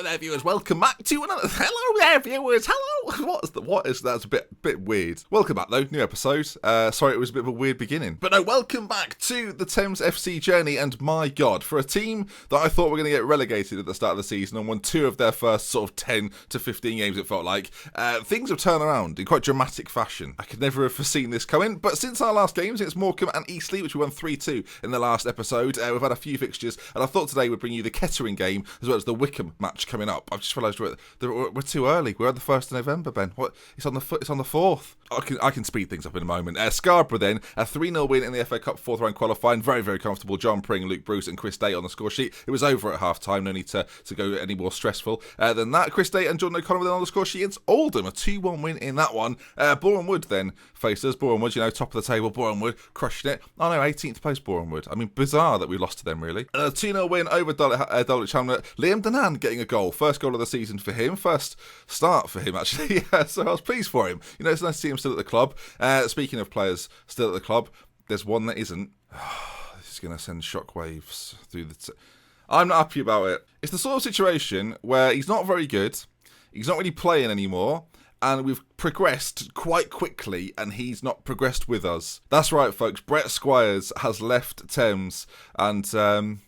Hello there, viewers. Welcome back to another. Hello there, viewers. Hello. What is that's a bit weird. Welcome back though, new episode. Sorry, it was a bit of a weird beginning, but no, welcome back to the Thames FC journey. And my God, for a team that I thought were going to get relegated at the start of the season and won 2 of their first sort of 10 to 15 games, it felt like things have turned around in quite dramatic fashion. I could never have foreseen this coming, but since our last games, it's Morecambe and Eastleigh, which we won 3-2 in the last episode. We've had a few fixtures, and I thought today would bring you the Kettering game as well as the Wycombe match coming up. I've just realised we're too early. We're at the 1st of November, Ben. What? It's on the 4th. I can speed things up in a moment. Scarborough then, a 3-0 win in the FA Cup 4th round qualifying. Very, very comfortable. John Pring, Luke Bruce and Chris Day on the score sheet. It was over at half-time. No need to go any more stressful than that. Chris Day and Jordan O'Connor then on the score sheet against Oldham. A 2-1 win in that one. Boreham Wood then faced us. Boreham Wood, top of the table. Boreham Wood crushing it. Oh no, 18th place Boreham Wood. I mean, bizarre that we lost to them, really. And a 2-0 win over Dulwich Hamlet. Liam Danan getting a goal. First goal of the season for him. First start for him, actually. Yeah, so I was pleased for him. It's nice to see him still at the club. Speaking of players still at the club, there's one that isn't. This is going to send shockwaves through the... I'm not happy about it. It's the sort of situation where he's not very good, he's not really playing anymore, and we've progressed quite quickly, and he's not progressed with us. That's right, folks. Brett Squires has left Thames, and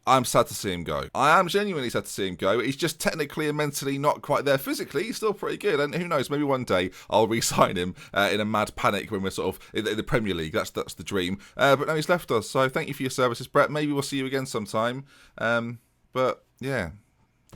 I'm sad to see him go. I am genuinely sad to see him go. He's just technically and mentally not quite there. Physically, he's still pretty good. And who knows, maybe one day I'll re-sign him in a mad panic when we're sort of in the Premier League. That's the dream. But no, he's left us. So thank you for your services, Brett. Maybe we'll see you again sometime. But yeah,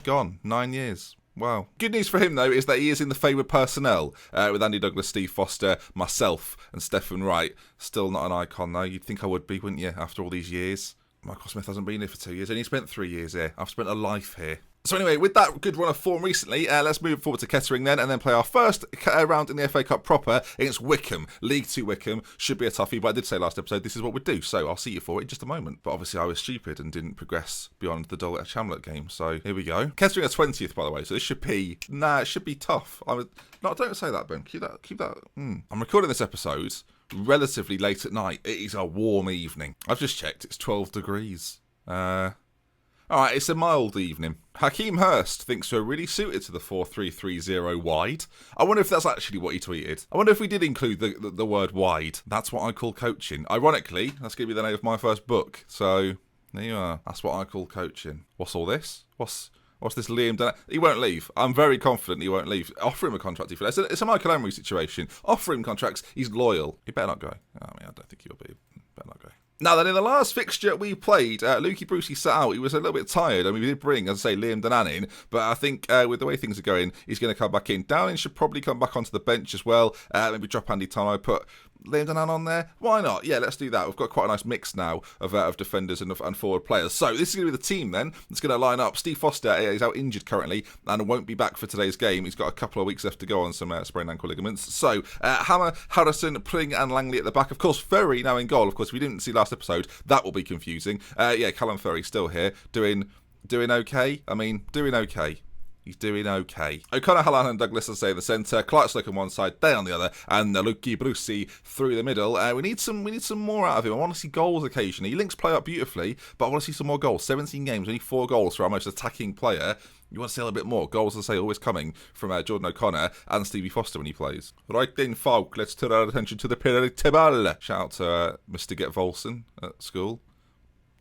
gone. 9 years. Wow. Good news for him, though, is that he is in the favoured personnel with Andy Douglas, Steve Foster, myself and Stephen Wright. Still not an icon, though. You'd think I would be, wouldn't you, after all these years? Michael Smith hasn't been here for 2 years, and he spent 3 years here. I've spent a life here. So anyway, with that good run of form recently, let's move forward to Kettering then, and then play our first round in the FA Cup proper against Wycombe. League 2 Wycombe. Should be a toughie, but I did say last episode this is what we'd do, so I'll see you for it in just a moment. But obviously I was stupid and didn't progress beyond the Dulwich Hamlet game, so here we go. Kettering are 20th, by the way, so this should be... it should be tough. No, don't say that, Ben. Keep that... I'm recording this episode relatively late at night. It is a warm evening. I've just checked, it's 12 degrees. Alright, it's a mild evening. Hakeem Hurst thinks we're really suited to the 4-3-3-0 wide. I wonder if that's actually what he tweeted. I wonder if we did include the word wide. That's what I call coaching. Ironically, that's going to be the name of my first book. So, there you are. That's what I call coaching. What's all this? What's this Liam Danan? He won't leave. I'm very confident he won't leave. Offer him a contract if he lets. It's a Michael Emery situation. Offer him contracts. He's loyal. He better not go. I don't think he'll be. Better not go. Now then, in the last fixture we played, Lukey Brucey sat out. He was a little bit tired. I mean, we did bring, as I say, Liam Danan in, but I think with the way things are going, he's going to come back in. Dowling should probably come back onto the bench as well. Maybe drop Andy Tomo, put Liam Danan on there. Why not? Yeah, let's do that. We've got quite a nice mix now of defenders and forward players. So this is going to be the team then. It's going to line up. Steve Foster is out injured currently and won't be back for today's game. He's got a couple of weeks left to go on some sprained ankle ligaments. So Hammer, Harrison, Pring and Langley at the back. Of course, Ferry now in goal. Of course, if we didn't see last episode, that will be confusing. Callum Ferry still here, doing okay. I mean, doing okay. He's doing okay. O'Connor, Hallan and Douglas, I say, in the centre. Clark-Slick on one side, Day on the other, and Lukey Brucey through the middle. We need some more out of him. I want to see goals occasionally. He links play up beautifully, but I want to see some more goals. 17 games, only 4 goals for our most attacking player. You want to see a little bit more. Goals, as I say, always coming from Jordan O'Connor and Stevie Foster when he plays. Right then, folk, let's turn our attention to the periodic table. Shout out to Mr. Get Volson at school.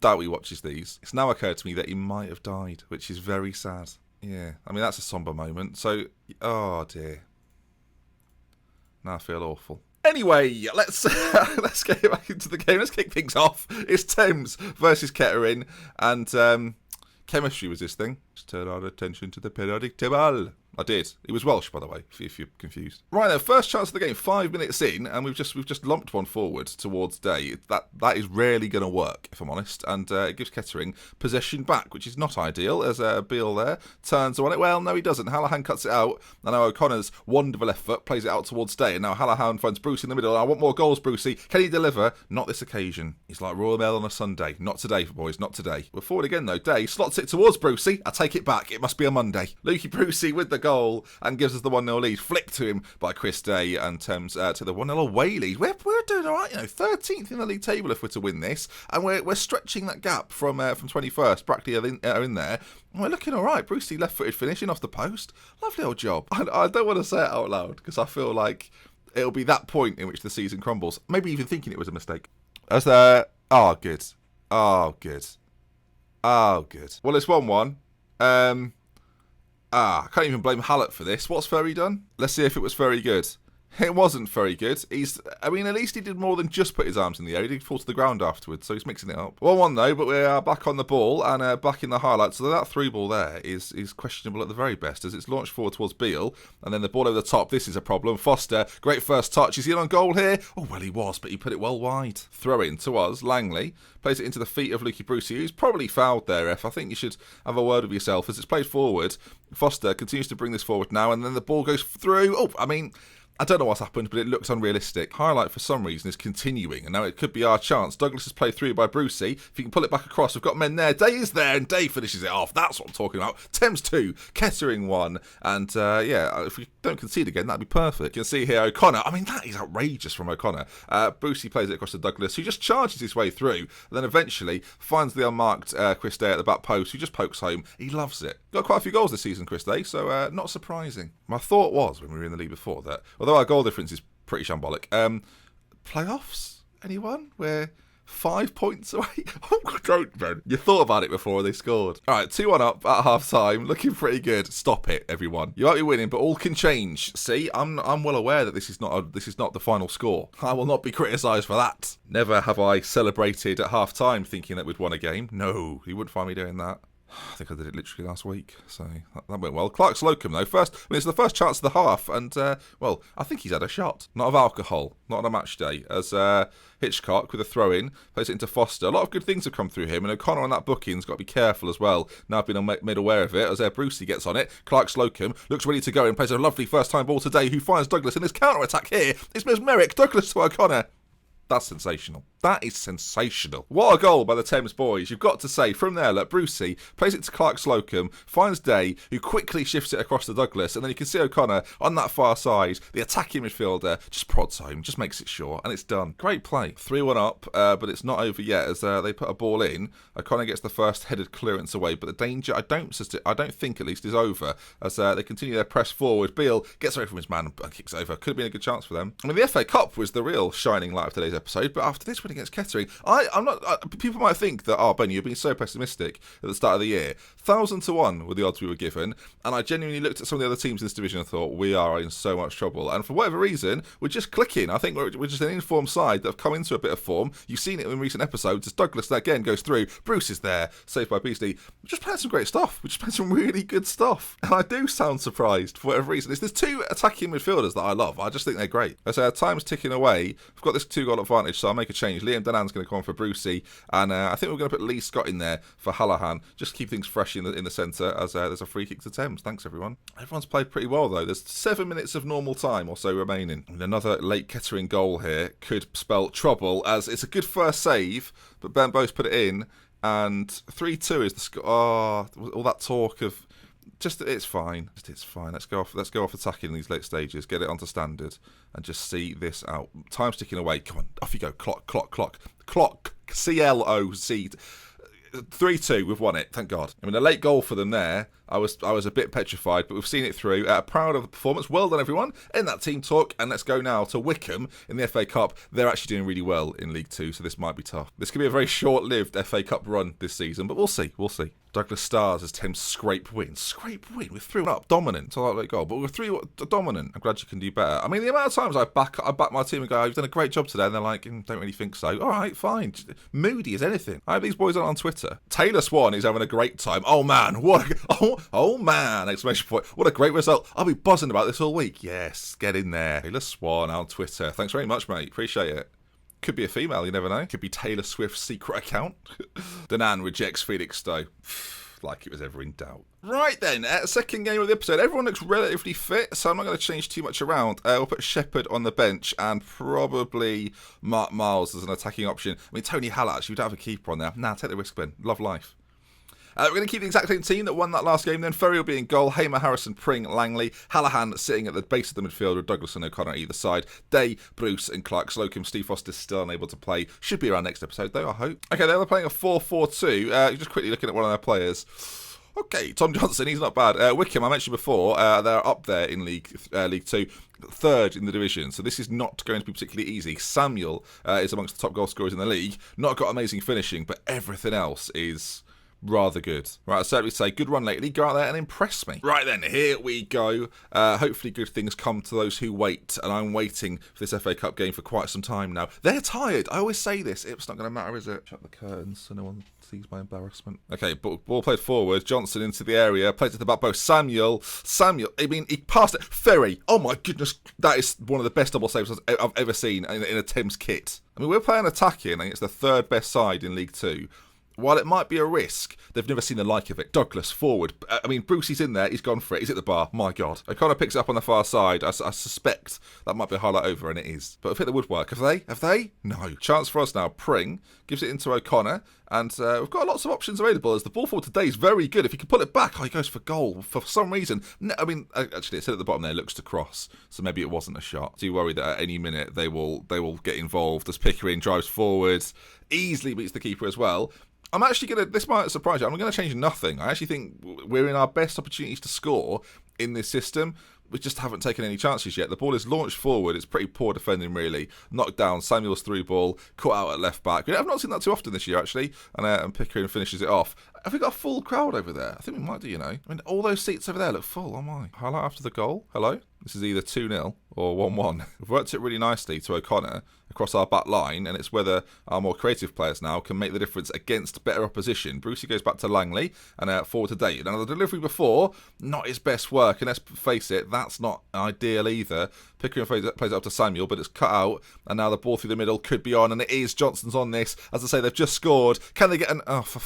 Doubt he watches these. It's now occurred to me that he might have died, which is very sad. Yeah, I mean, that's a somber moment. So, oh dear. Now I feel awful. Anyway, let's get back into the game. Let's kick things off. It's Thames versus Kettering. And chemistry was this thing. Let's turn our attention to the periodic table. I did. It was Welsh, by the way, if you're confused. Right then, first chance of the game, 5 minutes in, and we've just lumped one forward towards Day. That is rarely going to work, if I'm honest, and it gives Kettering possession back, which is not ideal, as Beale there turns on it. Well, no, he doesn't. Hallahan cuts it out, and now O'Connor's wonderful left foot plays it out towards Day, and now Hallahan finds Brucey in the middle. I want more goals, Brucey. Can he deliver? Not this occasion. He's like Royal Mail on a Sunday. Not today, boys, not today. We're forward again, though. Day slots it towards Brucey. I take it back. It must be a Monday. Lukey Brucey with the goal and gives us the 1-0 lead. Flick to him by Chris Day, and Thames to the 1-0 away lead. We're doing all right, 13th in the league table if we're to win this, and we're stretching that gap from 21st. Brackley are in there. We're looking all right. Brucey left-footed finishing off the post. Lovely old job. I don't want to say it out loud because I feel like it'll be that point in which the season crumbles. Maybe even thinking it was a mistake. As good. Good. Well, it's 1-1. I can't even blame Hallett for this. What's Ferry done? Let's see if it was very good. It wasn't very good. At least he did more than just put his arms in the air. He did fall to the ground afterwards, so he's mixing it up. 1-1 though, but we are back on the ball and back in the highlights. So that through ball there is questionable at the very best, as it's launched forward towards Beale, and then the ball over the top. This is a problem. Foster, great first touch. Is he in on goal here? Oh, well, he was, but he put it well wide. Throw in to us. Langley plays it into the feet of Lukey Brucey, who's probably fouled there, I think you should have a word with yourself, as it's played forward. Foster continues to bring this forward now, and then the ball goes through. I don't know what's happened, but it looks unrealistic. Highlight, for some reason, is continuing, and now it could be our chance. Douglas is played through by Brucey. If he can pull it back across, we've got men there. Day is there, and Day finishes it off. That's what I'm talking about. Thames 2, Kettering 1, and if we don't concede again, that'd be perfect. You can see here O'Connor. That is outrageous from O'Connor. Brucey plays it across to Douglas, who just charges his way through, and then eventually finds the unmarked Chris Day at the back post, who just pokes home. He loves it. Got quite a few goals this season, Chris Day, so not surprising. My thought was, when we were in the league before, that although our goal difference is pretty shambolic, playoffs? Anyone? We're 5 points away. Don't, man. You thought about it before they scored. All right, 2-1 up at half time, looking pretty good. Stop it, everyone. You might be winning, but all can change. See, I'm well aware that this is not the final score. I will not be criticised for that. Never have I celebrated at half time thinking that we'd won a game. No, you wouldn't find me doing that. I think I did it literally last week, so that went well. Clark Slocum, though, it's the first chance of the half, and, I think he's had a shot. Not of alcohol, not on a match day, as Hitchcock, with a throw-in, plays it into Foster. A lot of good things have come through him, and O'Connor on that booking's got to be careful as well. Now I've been made aware of it, as Brucey gets on it. Clark Slocum looks ready to go and plays a lovely first-time ball today, who finds Douglas in this counter-attack here. It's Mesmeric, Douglas to O'Connor. That's sensational. That is sensational. What a goal by the Thames boys. You've got to say, from there, look, Brucey plays it to Clark Slocum, finds Day, who quickly shifts it across to Douglas, and then you can see O'Connor on that far side, the attacking midfielder, just prods home, just makes it short, and it's done. Great play. 3-1 up, but it's not over yet, as they put a ball in. O'Connor gets the first headed clearance away, but the danger, I don't think at least, is over, as they continue their press forward. Beale gets away from his man and kicks over. Could have been a good chance for them. The FA Cup was the real shining light of today's episode, but after this win against Kettering, I'm not. People might think that, Ben, you're being so pessimistic at the start of the year. 1,000 to 1 were the odds we were given, and I genuinely looked at some of the other teams in this division and thought, we are in so much trouble. And for whatever reason, we're just clicking. I think we're just an informed side that have come into a bit of form. You've seen it in recent episodes, as Douglas again goes through. Bruce is there, saved by Beasley. We're just playing some great stuff. We're just playing some really good stuff. And I do sound surprised for whatever reason. There's two attacking midfielders that I love. I just think they're great. As time's ticking away, we've got this 2-goal advantage, so I'll make a change. Liam Dunan's going to come on for Brucey, and I think we're going to put Lee Scott in there for Hallahan, just to keep things fresh in the centre, as there's a free kick to Thames. Thanks, everyone. Everyone's played pretty well, though. There's 7 minutes of normal time or so remaining. And another late Kettering goal here could spell trouble, as it's a good first save, but Ben Bose put it in, and 3-2 is the score. Oh, all that talk of... it's fine. It's fine. Let's go off attacking in these late stages. Get it onto standard and just see this out. Time's ticking away. Come on, off you go. Clock. CLOC. 3-2. We've won it. Thank God. A late goal for them there. I was a bit petrified, but we've seen it through. Proud of the performance. Well done, everyone. In that team talk, and let's go now to Wycombe in the FA Cup. They're actually doing really well in League 2, so this might be tough. This could be a very short-lived FA Cup run this season, but we'll see. Douglas stars as Thames scrape win. We're 3-1 up. Dominant. It's a late goal, but we're 3-1 dominant. I'm glad you can do better. The amount of times I back my team and go, you've done a great job today, and they're like, don't really think so. All right, fine. Moody as anything. I have these boys on Twitter. Taylor Swan is having a great time. Oh, man. Oh, man. Exclamation point. What a great result. I'll be buzzing about this all week. Yes, get in there. Taylor Swan on Twitter. Thanks very much, mate. Appreciate it. Could be a female, you never know. Could be Taylor Swift's secret account. Danan rejects Felix Stowe. Like it was ever in doubt. Right then, second game of the episode. Everyone looks relatively fit, so I'm not going to change too much around. We'll put Shepherd on the bench and probably Mark Miles as an attacking option. Tony Hallett, actually, we don't have a keeper on there. Nah, take the risk, Ben. Love life. We're going to keep the exact same team that won that last game then. Ferry will be in goal, Hamer, Harrison, Pring, Langley, Hallahan sitting at the base of the midfield with Douglas and O'Connor on either side. Day, Bruce and Clark Slocum. Steve Foster's still unable to play. Should be around next episode though, I hope. Okay, they're playing a 4-4-2. Just quickly looking at one of their players. Okay, Tom Johnson, he's not bad. Wycombe, I mentioned before, they're up there in League 2, third in the division, so this is not going to be particularly easy. Samuel is amongst the top goal scorers in the league. Not got amazing finishing, but everything else is rather good. Right, I'd certainly say good run lately. Go out there and impress me. Right then, here we go. Hopefully good things come to those who wait, and I'm waiting for this FA Cup game for quite some time now. They're tired. I always say this. It's not going to matter, is it? Shut the curtains so no one sees my embarrassment. Okay, ball played forward. Johnson into the area. Played to the back post. Samuel, I mean, he passed it. Ferry. Oh my goodness. That is one of the best double saves I've ever seen in a Thames kit. I mean, we're playing attacking, and it's the third best side in League 2. While it might be a risk, they've never seen the like of it. Douglas, forward. I mean, Brucey's in there. He's gone for it. He's at the bar. My God. O'Connor picks it up on the far side. I suspect that might be a highlight over, and it is. But I've hit the woodwork. Have they? Have they? No. Chance for us now. Pring gives it into O'Connor. And we've got lots of options available as the ball forward today is very good. If he can pull it back, he goes for goal. For some reason. No, I mean, actually, it said at the bottom there, looks to cross. So maybe it wasn't a shot. Do you worry that at any minute they will get involved as Pickering drives forward, easily beats the keeper as well. I'm actually going to, this might surprise you, I'm going to change nothing. I actually think we're in our best opportunities to score in this system. We just haven't taken any chances yet. The ball is launched forward. It's pretty poor defending, really. Knocked down. Samuel's through ball. Caught out at left back. I've not seen that too often this year, actually. And Pickering finishes it off. Have we got a full crowd over there? I think we might do, you know. I mean, all those seats over there look full. Oh, my. Highlight after the goal. Hello? This is either 2-0 or 1-1. We've worked it really nicely to O'Connor across our back line, and it's whether our more creative players now can make the difference against better opposition. Brucey goes back to Langley and forward to Day. Now, the delivery before, not his best work, and let's face it, that's not ideal either. Pickering plays it up to Samuel, but it's cut out, and now the ball through the middle could be on, and it is. Johnson's on this. As I say, they've just scored. Can they get an... Oh, for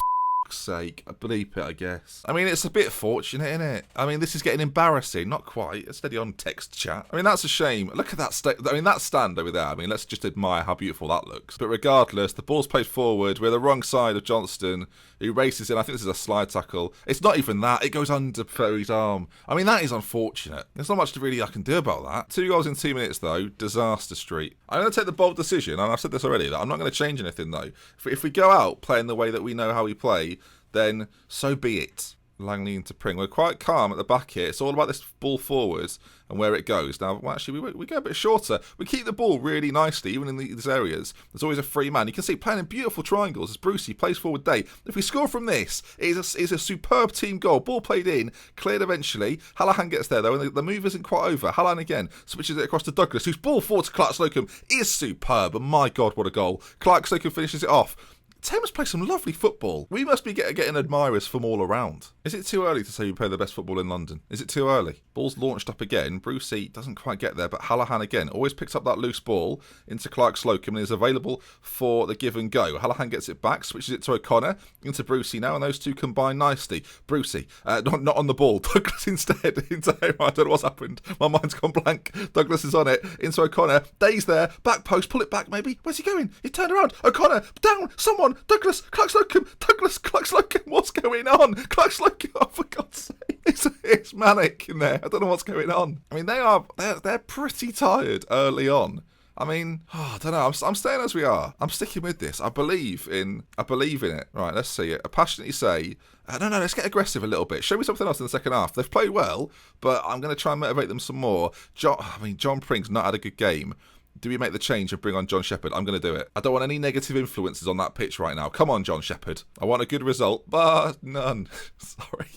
sake, I bleep it, I guess. I mean, it's a bit fortunate, isn't it? I mean, this is getting embarrassing. Not quite. It's steady on text chat. I mean, that's a shame. Look at that that stand over there. I mean, let's just admire how beautiful that looks. But regardless, the ball's played forward. We're the wrong side of Johnston, who races in. I think this is a slide tackle. It's not even that. It goes under Ferry's arm. I mean, that is unfortunate. There's not much really I can do about that. 2 goals in 2 minutes, though. Disaster street. I'm going to take the bold decision, and I've said this already, that I'm not going to change anything, though. If we go out playing the way that we know how we play, then so be it. Langley into Pring. We're quite calm at the back here. It's all about this ball forwards and where it goes. Now, well, actually, we go a bit shorter. We keep the ball really nicely, even in these areas. There's always a free man. You can see playing in beautiful triangles as Brucey plays forward Day. If we score from this, it is a superb team goal. Ball played in, cleared eventually. Hallahan gets there, though, and the move isn't quite over. Hallahan again switches it across to Douglas, whose ball forward to Clark Slocum is superb. And my God, what a goal. Clark Slocum finishes it off. Thames play some lovely football. We must be getting admirers from all around. Is it too early to say we play the best football in London? Is it too early? Ball's launched up again. Brucey doesn't quite get there, but Hallahan again always picks up that loose ball into Clark Slocum and is available for the give and go. Hallahan gets it back, switches it to O'Connor, into Brucey now, and those two combine nicely. Brucey, not on the ball. Douglas instead into him. I don't know what's happened. My mind's gone blank. Douglas is on it. Into O'Connor. Day's there. Back post. Pull it back maybe. Where's he going? He turned around. O'Connor. Down. Someone. Douglas. Clark Slocum. Douglas. Clark Slocum. What's going on? Clark Slocum. Oh, for God's sake. It's manic in there. I don't know what's going on. I mean, they're pretty tired early on. I mean, I don't know. I'm staying as we are. I'm sticking with this. I believe in it. Right, let's see it. I passionately say, no, let's get aggressive a little bit. Show me something else in the second half. They've played well, but I'm going to try and motivate them some more. John Pring's not had a good game. Do we make the change and bring on John Shepherd? I'm going to do it. I don't want any negative influences on that pitch right now. Come on, John Shepherd. I want a good result, but none. Sorry.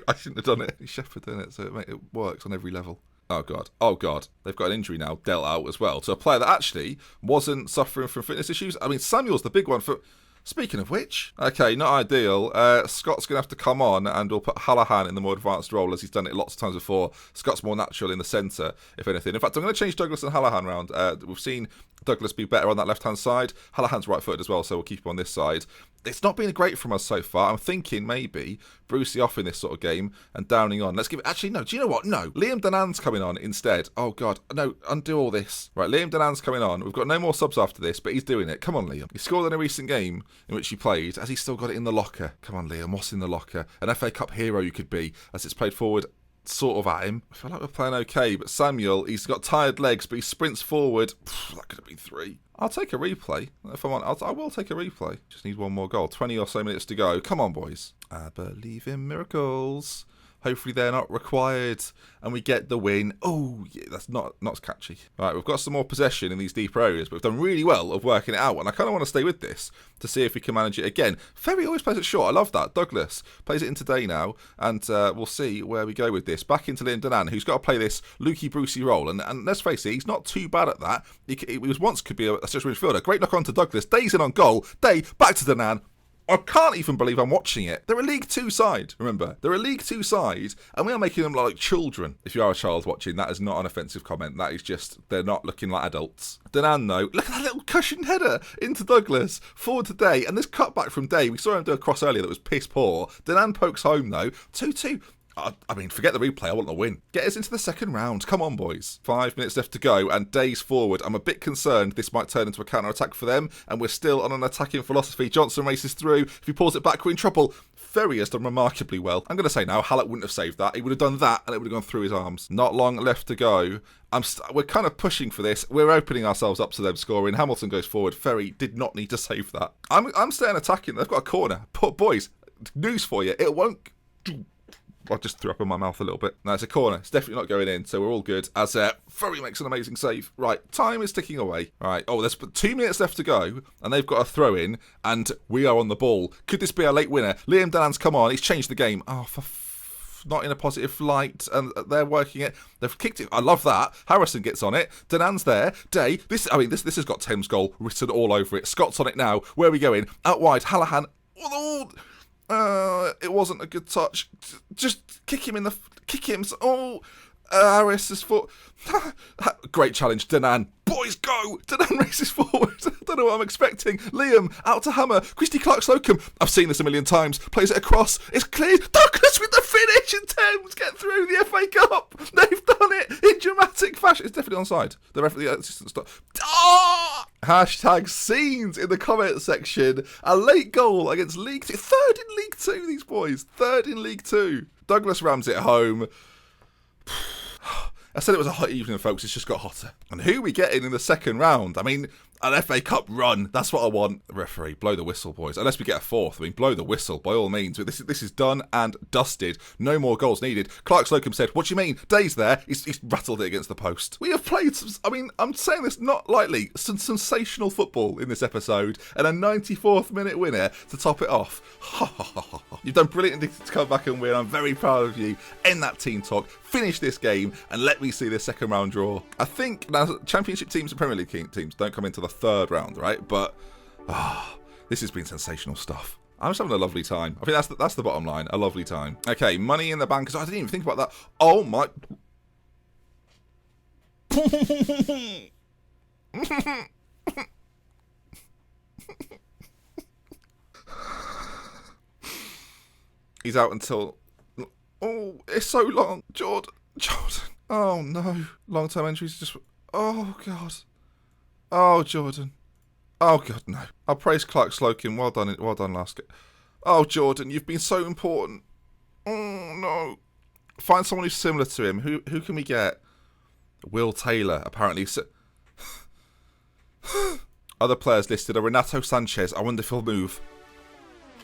I shouldn't have done it. Shepherd in it, so it works on every level. Oh, God. They've got an injury now dealt out as well to a player that actually wasn't suffering from fitness issues. I mean, Samuel's the big one for... Speaking of which, okay, not ideal. Scott's going to have to come on, and we'll put Hallahan in the more advanced role, as he's done it lots of times before. Scott's more natural in the centre, if anything. In fact, I'm going to change Douglas and Hallahan round. We've seen Douglas be better on that left-hand side. Hallahan's right-footed as well, so we'll keep him on this side. It's not been great from us so far. I'm thinking maybe Brucey off in this sort of game and Downing on. Let's give it... Actually, no. Do you know what? No. Liam Denan's coming on instead. Oh, God. No, undo all this. Right, Liam Denan's coming on. We've got no more subs after this, but he's doing it. Come on, Liam. He scored in a recent game in which he played. Has he still got it in the locker? Come on, Liam. What's in the locker? An FA Cup hero you could be, as it's played forward sort of at him. I feel like we're playing okay, but Samuel, he's got tired legs, but he sprints forward. That could have been 3. I'll take a replay. If I'm on, I will take a replay. Just need one more goal. 20 or so minutes to go. Come on, boys. I believe in miracles. Hopefully they're not required and we get the win. Oh, yeah, that's not as catchy. Right, we've got some more possession in these deeper areas, but we've done really well of working it out, and I kind of want to stay with this to see if we can manage it again. Ferry always plays it short. I love that. Douglas plays it in today now, and we'll see where we go with this. Back into Liam Denan, who's got to play this Lukey Brucey role, and let's face it, he's not too bad at that. He was once could be a central midfielder. Great knock on to Douglas. Day's in on goal. Day, back to Denan. I can't even believe I'm watching it. They're a League 2 side, remember. They're a League 2 side, and we are making them like children. If you are a child watching, that is not an offensive comment. That is just, they're not looking like adults. Denan, though, look at that little cushioned header into Douglas. Forward to Day, and this cutback from Day, we saw him do a cross earlier that was piss poor. Denan pokes home, though. 2-2. I mean, forget the replay. I want the win. Get us into the second round. Come on, boys. 5 minutes left to go, and Day's forward. I'm a bit concerned this might turn into a counter-attack for them, and we're still on an attacking philosophy. Johnson races through. If he pulls it back, we're in trouble. Ferry has done remarkably well. I'm going to say now, Hallett wouldn't have saved that. He would have done that, and it would have gone through his arms. Not long left to go. We're kind of pushing for this. We're opening ourselves up to them scoring. Hamilton goes forward. Ferry did not need to save that. I'm staying attacking. They've got a corner. Boys, news for you. It won't... I just threw up in my mouth a little bit. No, it's a corner. It's definitely not going in, so we're all good. As Ferry makes an amazing save. Right, time is ticking away. Right, there's 2 minutes left to go, and they've got a throw in, and we are on the ball. Could this be a late winner? Liam Denan's come on. He's changed the game. Oh, not in a positive light, and they're working it. They've kicked it. I love that. Harrison gets on it. Denan's there. Day. This has got Thames goal written all over it. Scott's on it now. Where are we going? Out wide. Hallahan. It wasn't a good touch. Just kick him. Harris's foot. Great challenge, Denan. Boys, go! Denan races forward. I don't know what I'm expecting. Liam, out to Hammer. Christy Clark-Slocum. I've seen this a million times. Plays it across. It's cleared. Douglas with the finish, and Thames get through the FA Cup. They've done it in dramatic fashion. It's definitely onside. The referee, the assistant stop. Hashtag scenes in the comment section. A late goal against League 2. Third in League 2, these boys. Third in League 2. Douglas rams it home. I said it was a hot evening, folks. It's just got hotter. And who are we getting in the second round? I mean, an FA Cup run. That's what I want. Referee, blow the whistle, boys. Unless we get a fourth. I mean, blow the whistle, by all means. This is done and dusted. No more goals needed. Clark-Slocum said, what do you mean? Day's there. He's rattled it against the post. We have played, I'm saying this not lightly, some sensational football in this episode, and a 94th minute winner to top it off. You've done brilliantly to come back and win. I'm very proud of you. End that team talk. Finish this game, and let me see this second round draw. I think now Championship teams and Premier League teams don't come into the third round, right? But this has been sensational stuff. I'm just having a lovely time. I think that's the bottom line. A lovely time. Okay, money in the bank. I didn't even think about that. Oh my. He's out until... Oh, it's so long. Jordan. Oh, no. Long-term entries just... Oh, God. Oh, Jordan. Oh, God, no. I'll praise Clark-Slocum. Well done, last game. Oh, Jordan, you've been so important. Oh, no. Find someone who's similar to him. Who can we get? Will Taylor, apparently. Other players listed are Renato Sanchez. I wonder if he'll move.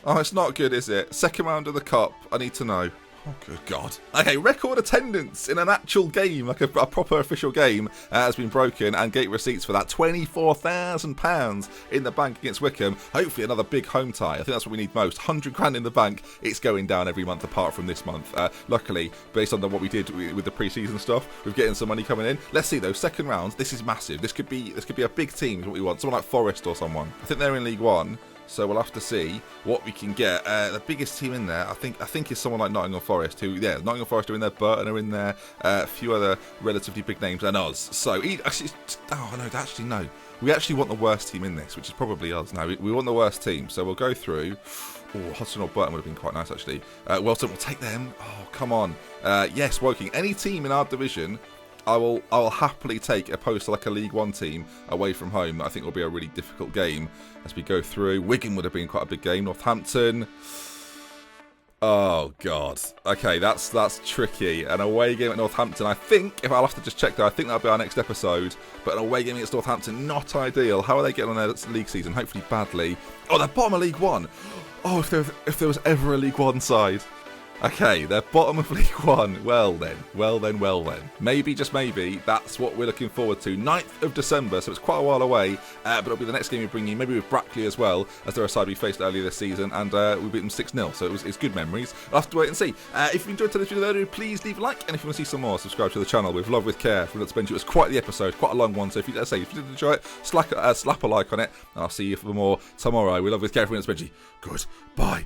Oh, it's not good, is it? Second round of the Cup. I need to know. Oh, good God. Okay, record attendance in an actual game, like a proper official game, has been broken, and gate receipts for that. £24,000 in the bank against Wycombe. Hopefully another big home tie. I think that's what we need most. 100 grand in the bank. It's going down every month apart from this month. Luckily, based on what we did with the pre-season stuff, we're getting some money coming in. Let's see though, second round, this is massive. This could be a big team is what we want. Someone like Forest or someone. I think they're in League 1. So we'll have to see what we can get. The biggest team in there, I think is someone like Nottingham Forest, who, yeah, Nottingham Forest are in there, Burton are in there, a few other relatively big names, and us. So, no. We actually want the worst team in this, which is probably us. No, we want the worst team. So we'll go through. Oh, Hudson or Burton would have been quite nice, actually. Welton, we'll take them. Oh, come on. Yes, Woking. Any team in our division, I will happily take opposed to like a League One team away from home. I think will be a really difficult game as we go through. Wigan would have been quite a big game. Northampton. Oh God. Okay, that's tricky. An away game at Northampton. I think, if I'll have to just check that, I think that'll be our next episode. But an away game against Northampton, not ideal. How are they getting on their league season? Hopefully badly. Oh, they're bottom of League One. Oh, if there was ever a League One side. Okay, they're bottom of League One. Well then. Maybe, just maybe, that's what we're looking forward to. 9th of December, so it's quite a while away, but it'll be the next game we bring you, maybe with Brackley as well, as they're a side we faced earlier this season, and we beat them 6-0, so it's good memories. I'll have to wait and see. If you enjoyed today's video, please leave a like, and if you want to see some more, subscribe to the channel. With love, with care, from Let's Benji. It was quite the episode, quite a long one, so if you did enjoy it, slap a like on it, and I'll see you for more tomorrow. We love, with care, from Let's Benji. Goodbye.